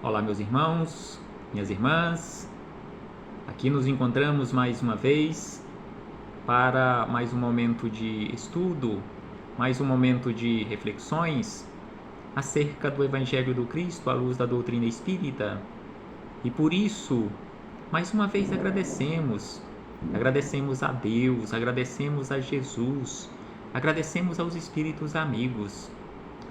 Olá, meus irmãos, minhas irmãs. Aqui nos encontramos mais uma vez para mais um momento de estudo, mais um momento de reflexões acerca do Evangelho do Cristo à luz da doutrina espírita. E por isso, mais uma vez agradecemos a Deus, agradecemos a Jesus, agradecemos aos espíritos amigos.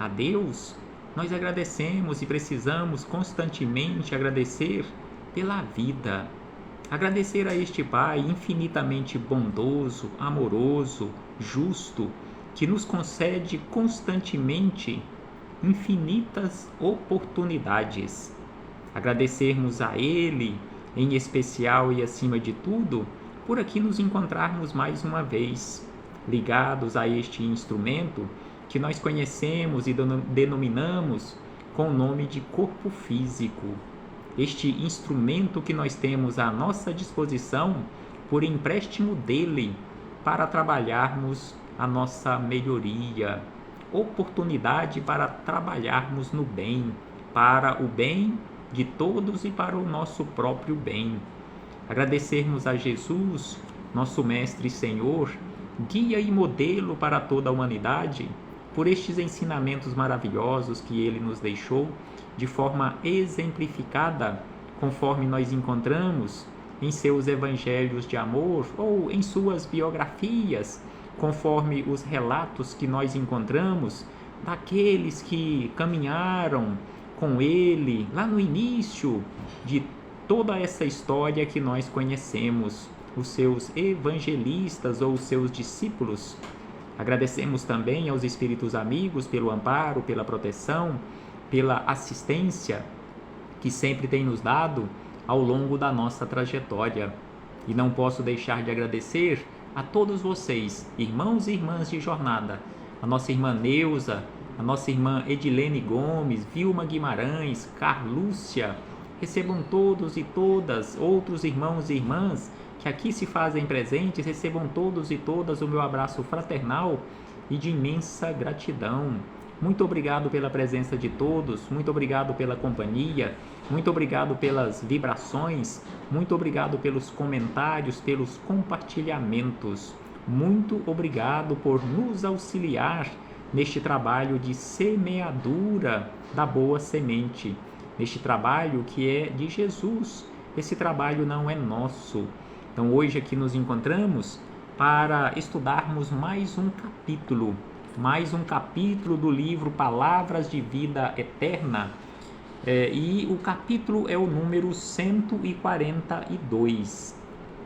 A Deus, nós agradecemos e precisamos constantemente agradecer pela vida. Agradecer a este Pai infinitamente bondoso, amoroso, justo, que nos concede constantemente infinitas oportunidades. Agradecermos a Ele, em especial e acima de tudo, por aqui nos encontrarmos mais uma vez, ligados a este instrumento que nós conhecemos e denominamos com o nome de corpo físico. Este instrumento que nós temos à nossa disposição por empréstimo dele para trabalharmos a nossa melhoria, oportunidade para trabalharmos no bem, para o bem de todos e para o nosso próprio bem. Agradecermos a Jesus, nosso Mestre e Senhor, guia e modelo para toda a humanidade, por estes ensinamentos maravilhosos que ele nos deixou de forma exemplificada, conforme nós encontramos em seus evangelhos de amor ou em suas biografias, conforme os relatos que nós encontramos daqueles que caminharam com ele lá no início de toda essa história que nós conhecemos, os seus evangelistas ou os seus discípulos. Agradecemos também aos espíritos amigos pelo amparo, pela proteção, pela assistência que sempre tem nos dado ao longo da nossa trajetória. E não posso deixar de agradecer a todos vocês, irmãos e irmãs de jornada, a nossa irmã Neuza, a nossa irmã Edilene Gomes, Vilma Guimarães, Carlúcia. Recebam todos e todas, outros irmãos e irmãs que aqui se fazem presentes, recebam todos e todas o meu abraço fraternal e de imensa gratidão. Muito obrigado pela presença de todos, muito obrigado pela companhia, muito obrigado pelas vibrações, muito obrigado pelos comentários, pelos compartilhamentos. Muito obrigado por nos auxiliar neste trabalho de semeadura da boa semente, neste trabalho que é de Jesus. Esse trabalho não é nosso. Então hoje aqui nos encontramos para estudarmos mais um capítulo do livro Palavras de Vida Eterna, e o capítulo é o número 142,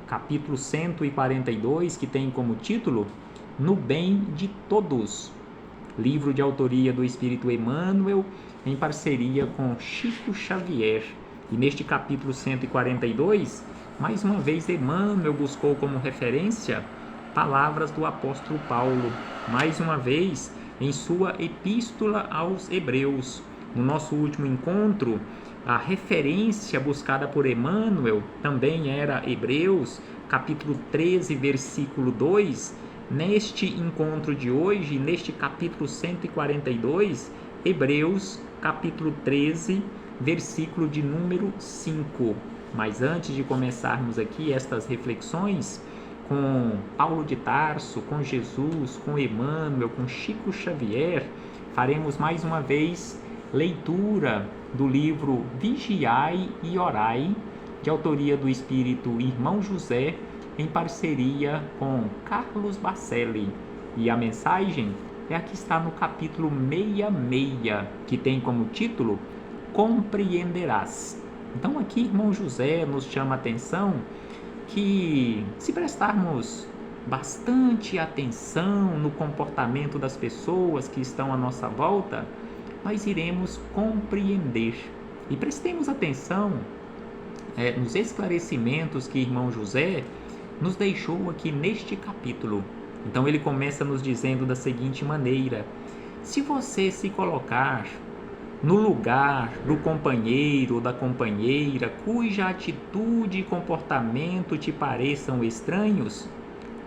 capítulo 142, que tem como título No Bem de Todos, livro de autoria do Espírito Emmanuel, em parceria com Chico Xavier. E neste capítulo 142, mais uma vez Emmanuel buscou como referência palavras do apóstolo Paulo, mais uma vez em sua epístola aos Hebreus. No nosso último encontro, a referência buscada por Emmanuel também era Hebreus, capítulo 13, versículo 2. Neste encontro de hoje, neste capítulo 142, Hebreus, capítulo 13, versículo de número 5. Mas antes de começarmos aqui estas reflexões com Paulo de Tarso, com Jesus, com Emmanuel, com Chico Xavier, faremos mais uma vez leitura do livro Vigiai e Orai, de autoria do Espírito Irmão José, em parceria com Carlos Bacelli. E a mensagem é a que está no capítulo 66, que tem como título Compreenderás. Então aqui Irmão José nos chama a atenção que, se prestarmos bastante atenção no comportamento das pessoas que estão à nossa volta, nós iremos compreender. E prestemos atenção nos esclarecimentos que Irmão José nos deixou aqui neste capítulo. Então ele começa nos dizendo da seguinte maneira: se você se colocar no lugar do companheiro ou da companheira cuja atitude e comportamento te pareçam estranhos,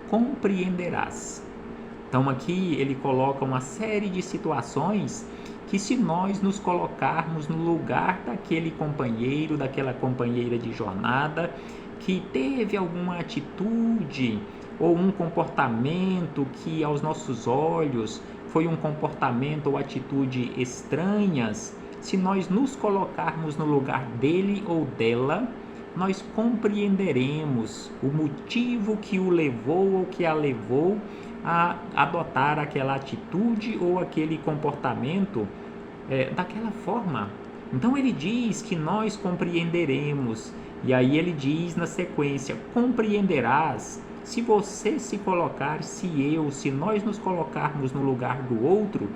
compreenderás. Então aqui ele coloca uma série de situações que se nós nos colocarmos no lugar daquele companheiro, daquela companheira de jornada, que teve alguma atitude ou um comportamento que aos nossos olhos foi um comportamento ou atitude estranhas, se nós nos colocarmos no lugar dele ou dela, nós compreenderemos o motivo que o levou ou que a levou a adotar aquela atitude ou aquele comportamento daquela forma. Então ele diz que nós compreenderemos, e aí ele diz na sequência: compreenderás. Se você se colocar, se nós nos colocarmos no lugar do outro,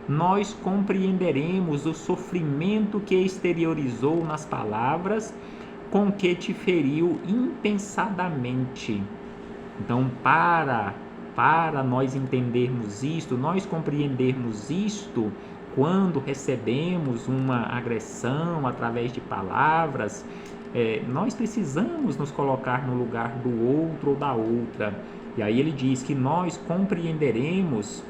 nós compreenderemos o sofrimento que exteriorizou nas palavras com que te feriu impensadamente. Então, para nós entendermos isto, nós compreendermos isto, quando recebemos uma agressão através de palavras, nós precisamos nos colocar no lugar do outro ou da outra. E aí ele diz que nós compreenderemos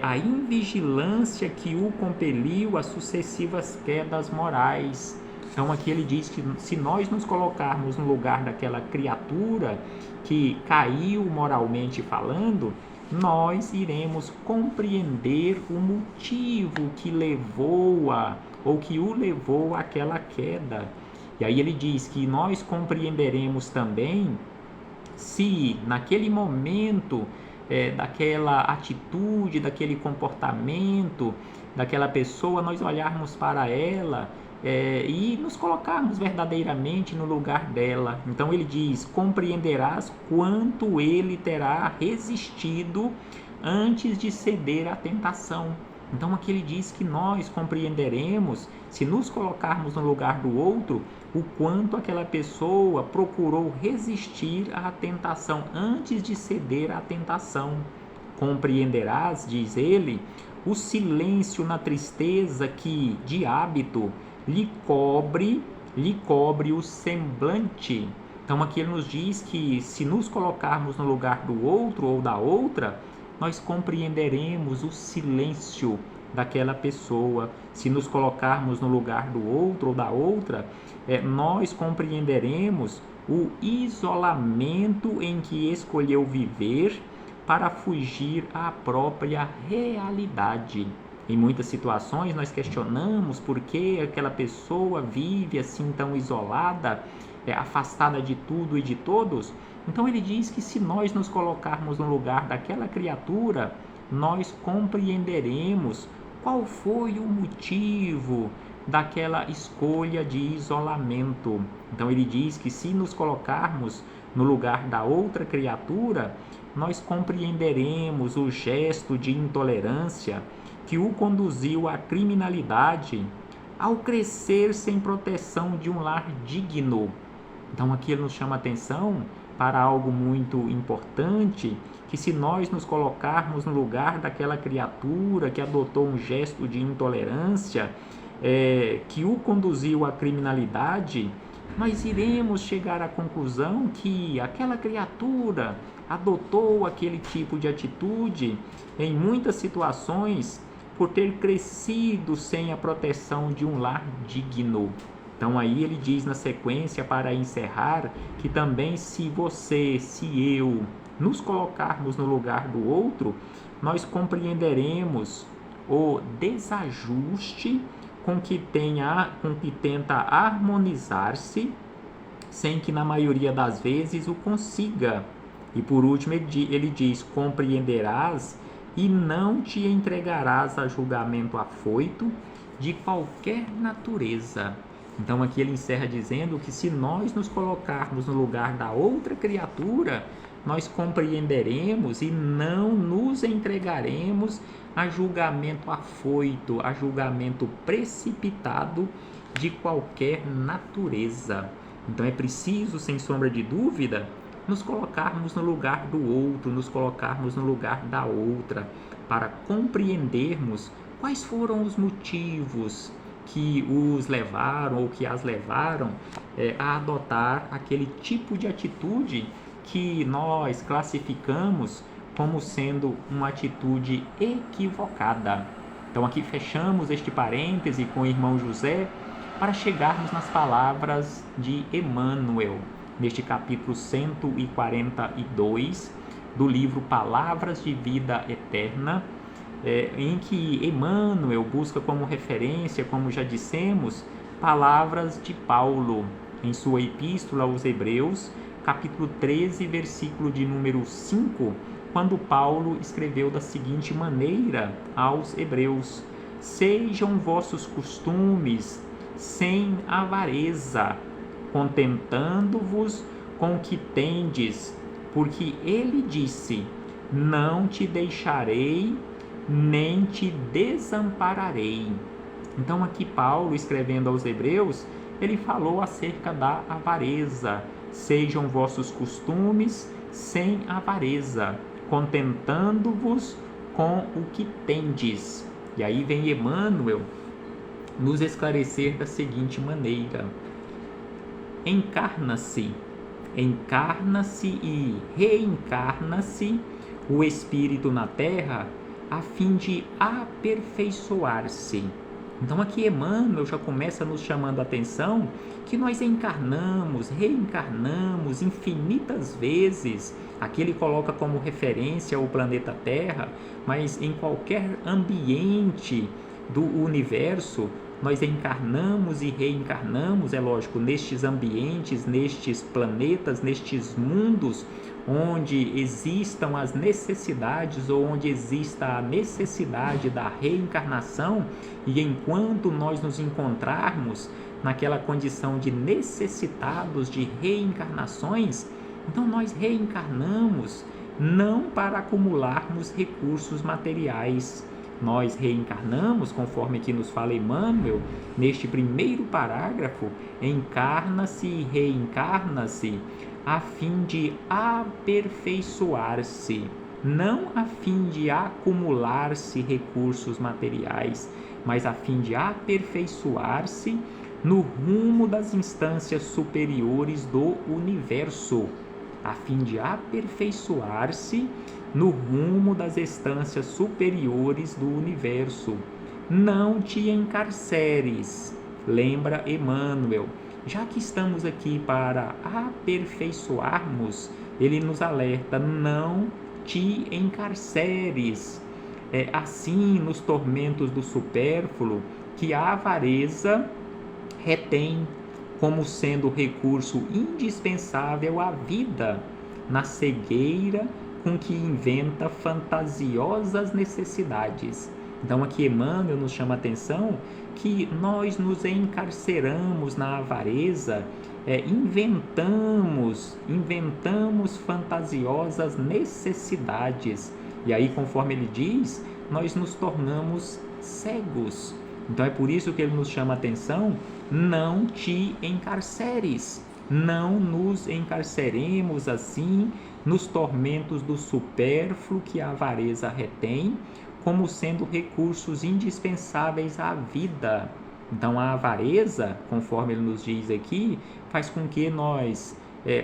a invigilância que o compeliu às sucessivas quedas morais. Então aqui ele diz que se nós nos colocarmos no lugar daquela criatura que caiu moralmente falando, nós iremos compreender o motivo que levou-a ou que o levou àquela queda. E aí ele diz que nós compreenderemos também se naquele momento daquela atitude, daquele comportamento, daquela pessoa, nós olharmos para ela e nos colocarmos verdadeiramente no lugar dela. Então ele diz: compreenderás quanto ele terá resistido antes de ceder à tentação. Então aqui ele diz que nós compreenderemos, se nos colocarmos no lugar do outro, o quanto aquela pessoa procurou resistir à tentação antes de ceder à tentação. Compreenderás, diz ele, o silêncio na tristeza que, de hábito, lhe cobre o semblante. Então aqui ele nos diz que se nos colocarmos no lugar do outro ou da outra, nós compreenderemos o silêncio daquela pessoa. Se nos colocarmos no lugar do outro ou da outra, nós compreenderemos o isolamento em que escolheu viver para fugir à própria realidade. Em muitas situações nós questionamos por que aquela pessoa vive assim tão isolada, afastada de tudo e de todos. Então ele diz que se nós nos colocarmos no lugar daquela criatura, nós compreenderemos qual foi o motivo daquela escolha de isolamento. Então ele diz que se nos colocarmos no lugar da outra criatura, nós compreenderemos o gesto de intolerância que o conduziu à criminalidade ao crescer sem proteção de um lar digno. Então aqui ele nos chama a atenção para algo muito importante, que se nós nos colocarmos no lugar daquela criatura que adotou um gesto de intolerância, que o conduziu à criminalidade, nós iremos chegar à conclusão que aquela criatura adotou aquele tipo de atitude em muitas situações por ter crescido sem a proteção de um lar digno. Então aí ele diz na sequência, para encerrar, que também se você, se eu, nos colocarmos no lugar do outro, nós compreenderemos o desajuste com que tenta harmonizar-se, sem que na maioria das vezes o consiga. E por último ele diz: compreenderás e não te entregarás a julgamento afoito de qualquer natureza. Então aqui ele encerra dizendo que se nós nos colocarmos no lugar da outra criatura, nós compreenderemos e não nos entregaremos a julgamento afoito, a julgamento precipitado de qualquer natureza. Então é preciso, sem sombra de dúvida, nos colocarmos no lugar do outro, nos colocarmos no lugar da outra, para compreendermos quais foram os motivos que os levaram ou que as levaram a adotar aquele tipo de atitude que nós classificamos como sendo uma atitude equivocada. Então aqui fechamos este parêntese com o irmão José para chegarmos nas palavras de Emmanuel, neste capítulo 142 do livro Palavras de Vida Eterna, em que Emmanuel busca como referência, como já dissemos, palavras de Paulo em sua epístola aos Hebreus, capítulo 13, versículo de número 5, quando Paulo escreveu da seguinte maneira aos Hebreus: sejam vossos costumes sem avareza, contentando-vos com o que tendes, porque ele disse: não te deixarei, nem te desampararei. Então aqui Paulo, escrevendo aos Hebreus, ele falou acerca da avareza. Sejam vossos costumes sem avareza, contentando-vos com o que tendes. E aí vem Emmanuel nos esclarecer da seguinte maneira: encarna-se e reencarna-se o espírito na terra a fim de aperfeiçoar-se. Então aqui Emmanuel já começa nos chamando a atenção que nós encarnamos, reencarnamos infinitas vezes. Aqui ele coloca como referência o planeta Terra, mas em qualquer ambiente do universo, nós encarnamos e reencarnamos, é lógico, nestes ambientes, nestes planetas, nestes mundos, onde existam as necessidades ou onde exista a necessidade da reencarnação, e enquanto nós nos encontrarmos naquela condição de necessitados de reencarnações, então nós reencarnamos não para acumularmos recursos materiais. Nós reencarnamos, conforme aqui nos fala Emmanuel, neste primeiro parágrafo, encarna-se e reencarna-se a fim de aperfeiçoar-se, não a fim de acumular-se recursos materiais, mas a fim de aperfeiçoar-se no rumo das instâncias superiores do universo, a fim de aperfeiçoar-se no rumo das instâncias superiores do universo. Não te encarceres, lembra Emmanuel. Já que estamos aqui para aperfeiçoarmos, ele nos alerta: não te encarceres. Assim, nos tormentos do supérfluo, que a avareza retém como sendo recurso indispensável à vida, na cegueira com que inventa fantasiosas necessidades. Então aqui Emmanuel nos chama a atenção que nós nos encarceramos na avareza, inventamos fantasiosas necessidades, e aí, conforme ele diz, nós nos tornamos cegos. Então é por isso que ele nos chama a atenção: não te encarceres, não nos encarceremos assim nos tormentos do supérfluo que a avareza retém, como sendo recursos indispensáveis à vida. Então a avareza, conforme ele nos diz aqui, faz com que nós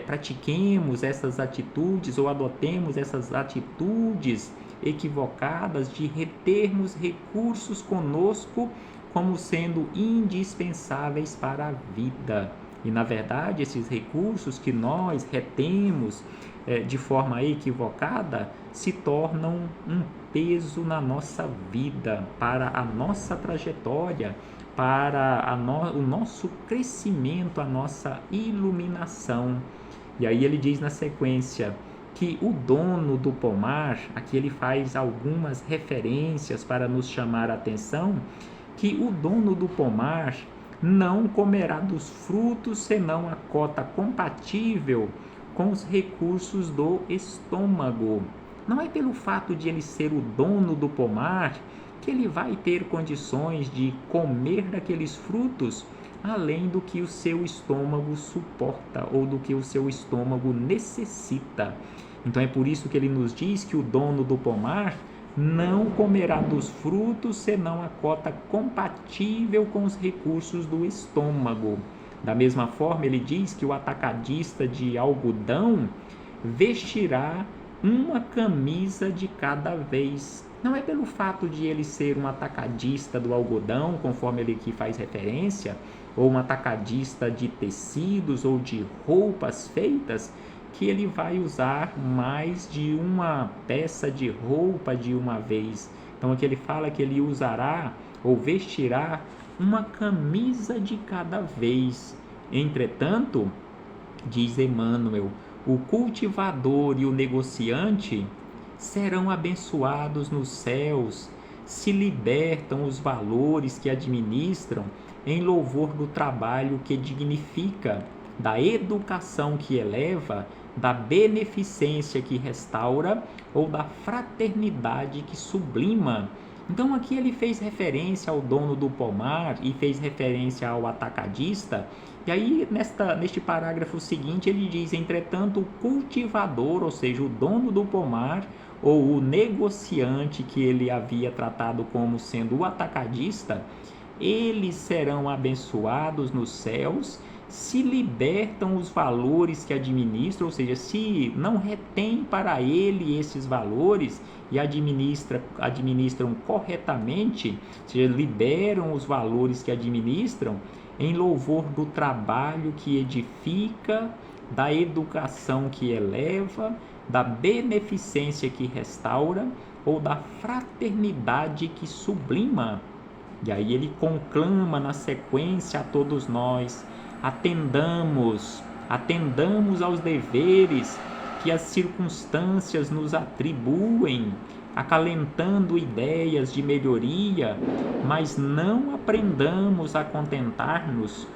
pratiquemos essas atitudes ou adotemos essas atitudes equivocadas de retermos recursos conosco como sendo indispensáveis para a vida. E na verdade esses recursos que nós retemos de forma equivocada se tornam um peso na nossa vida, para a nossa trajetória, para o nosso crescimento, a nossa iluminação. E aí ele diz na sequência que o dono do pomar, aqui ele faz algumas referências para nos chamar a atenção, que o dono do pomar não comerá dos frutos senão a cota compatível com os recursos do estômago. Não é pelo fato de ele ser o dono do pomar que ele vai ter condições de comer daqueles frutos além do que o seu estômago suporta ou do que o seu estômago necessita. Então é por isso que ele nos diz que o dono do pomar não comerá dos frutos senão a cota compatível com os recursos do estômago. Da mesma forma, ele diz que o atacadista de algodão vestirá uma camisa de cada vez, não é pelo fato de ele ser um atacadista do algodão, conforme ele aqui faz referência, ou um atacadista de tecidos ou de roupas feitas, que ele vai usar mais de uma peça de roupa de uma vez. Então aqui ele fala que ele usará ou vestirá uma camisa de cada vez. Entretanto, diz Emmanuel, o cultivador e o negociante serão abençoados nos céus, se libertam os valores que administram em louvor do trabalho que dignifica, da educação que eleva, da beneficência que restaura ou da fraternidade que sublima. Então aqui ele fez referência ao dono do pomar e fez referência ao atacadista. E aí neste parágrafo seguinte ele diz, entretanto, o cultivador, ou seja, o dono do pomar, ou o negociante que ele havia tratado como sendo o atacadista, eles serão abençoados nos céus, se libertam os valores que administram, ou seja, se não retém para ele esses valores e administram corretamente, ou seja, liberam os valores que administram em louvor do trabalho que edifica, da educação que eleva, da beneficência que restaura ou da fraternidade que sublima. E aí ele conclama na sequência a todos nós, atendamos aos deveres que as circunstâncias nos atribuem, acalentando ideias de melhoria, mas não aprendamos a contentar-nos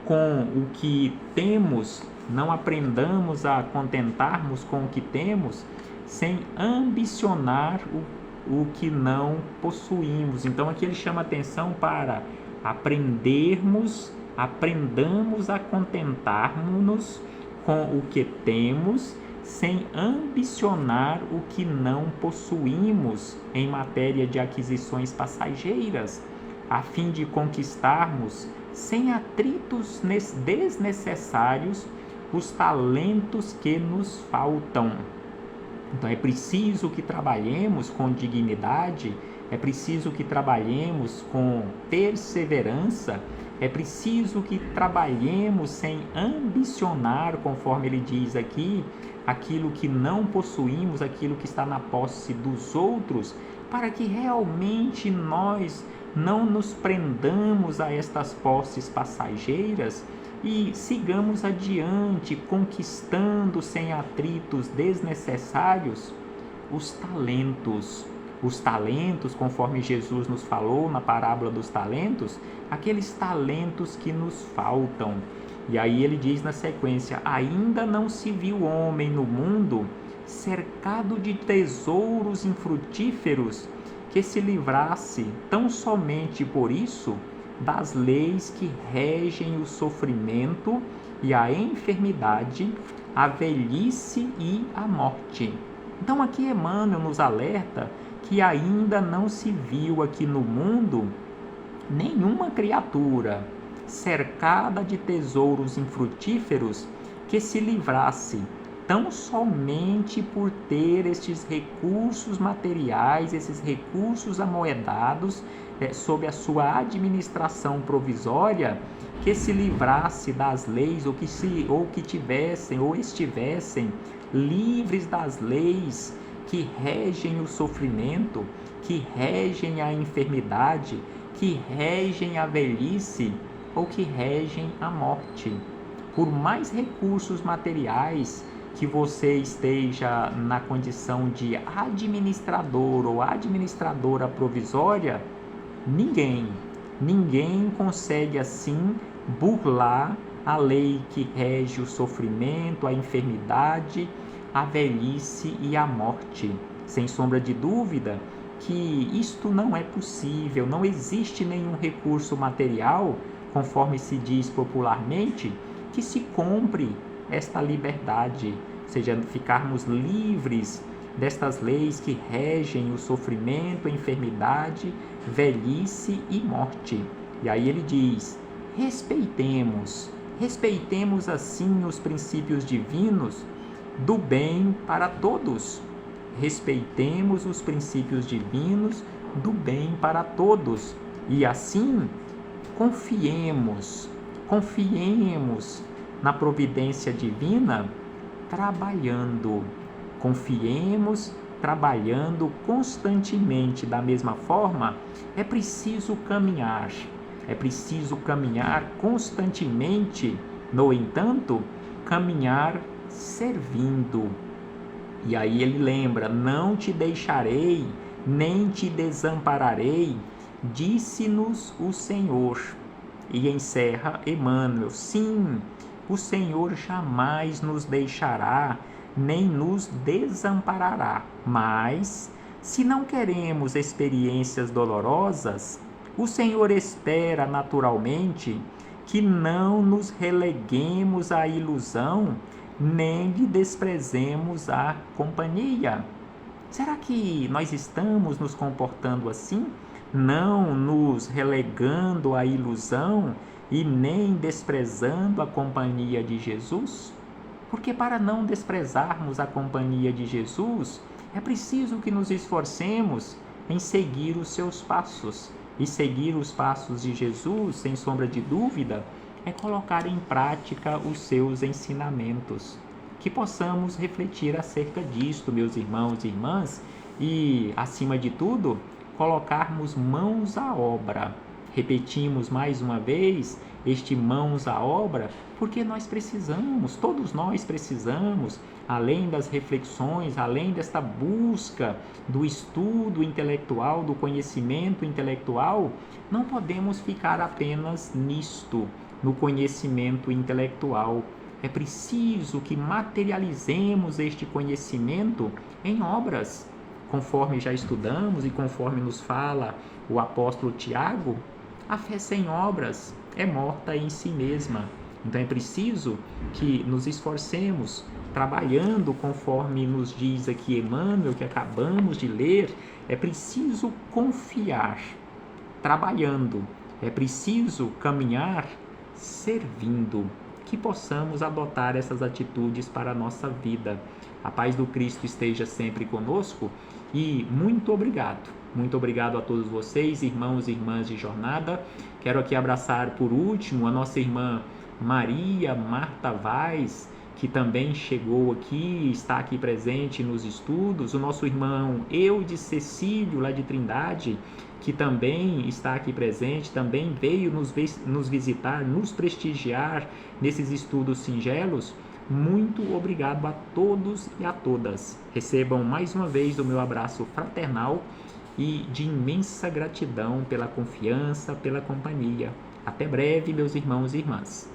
com o que temos, não aprendamos a contentarmos com o que temos, sem ambicionar o que não possuímos. Então aqui ele chama atenção para aprendamos a contentarmos-nos com o que temos, sem ambicionar o que não possuímos em matéria de aquisições passageiras, a fim de conquistarmos, sem atritos desnecessários, os talentos que nos faltam. Então é preciso que trabalhemos com dignidade, é preciso que trabalhemos com perseverança, é preciso que trabalhemos sem ambicionar, conforme ele diz aqui, aquilo que não possuímos, aquilo que está na posse dos outros, para que realmente nós não nos prendamos a estas posses passageiras e sigamos adiante, conquistando sem atritos desnecessários os talentos. Os talentos, conforme Jesus nos falou na parábola dos talentos, aqueles talentos que nos faltam. E aí ele diz na sequência, ainda não se viu homem no mundo cercado de tesouros infrutíferos que se livrasse tão somente por isso das leis que regem o sofrimento e a enfermidade, a velhice e a morte. Então aqui Emmanuel nos alerta que ainda não se viu aqui no mundo nenhuma criatura cercada de tesouros infrutíferos que se livrasse tão somente por ter estes recursos materiais, esses recursos amoedados sob a sua administração provisória, que se livrasse das leis ou que estivessem livres das leis que regem o sofrimento, que regem a enfermidade, que regem a velhice ou que regem a morte. Por mais recursos materiais que você esteja na condição de administrador ou administradora provisória, ninguém consegue assim burlar a lei que rege o sofrimento, a enfermidade, a velhice e a morte. Sem sombra de dúvida que isto não é possível, não existe nenhum recurso material, conforme se diz popularmente, que se compre esta liberdade, ou seja, ficarmos livres destas leis que regem o sofrimento, a enfermidade, velhice e morte. E aí ele diz, respeitemos assim os princípios divinos do bem para todos, respeitemos os princípios divinos do bem para todos e assim confiemos na providência divina confiemos trabalhando constantemente. Da mesma forma, é preciso caminhar constantemente, no entanto, caminhar servindo. E aí ele lembra: não te deixarei, nem te desampararei, disse-nos o Senhor. E encerra Emmanuel: sim, o Senhor jamais nos deixará, nem nos desamparará. Mas, se não queremos experiências dolorosas, o Senhor espera naturalmente que não nos releguemos à ilusão, nem lhe desprezemos a companhia. Será que nós estamos nos comportando assim? Não nos relegando à ilusão e nem desprezando a companhia de Jesus? Porque para não desprezarmos a companhia de Jesus, é preciso que nos esforcemos em seguir os seus passos. E seguir os passos de Jesus, sem sombra de dúvida, é colocar em prática os seus ensinamentos. Que possamos refletir acerca disto, meus irmãos e irmãs, e, acima de tudo, colocarmos mãos à obra. Repetimos mais uma vez este mãos à obra, porque nós precisamos, todos nós precisamos, além das reflexões, além desta busca do estudo intelectual, do conhecimento intelectual, não podemos ficar apenas nisto, no conhecimento intelectual. É preciso que materializemos este conhecimento em obras. Conforme já estudamos e conforme nos fala o apóstolo Tiago, a fé sem obras é morta em si mesma. Então é preciso que nos esforcemos, trabalhando conforme nos diz aqui Emmanuel, que acabamos de ler. É preciso confiar, trabalhando. É preciso caminhar servindo. Que possamos adotar essas atitudes para a nossa vida. A paz do Cristo esteja sempre conosco e muito obrigado. Muito obrigado a todos vocês, irmãos e irmãs de jornada. Quero aqui abraçar por último a nossa irmã Maria Marta Vaz, que também chegou aqui, está aqui presente nos estudos. O nosso irmão Eudes Cecílio, lá de Trindade, que também está aqui presente, também veio nos visitar, nos prestigiar nesses estudos singelos. Muito obrigado a todos e a todas. Recebam mais uma vez o meu abraço fraternal e de imensa gratidão pela confiança, pela companhia. Até breve, meus irmãos e irmãs.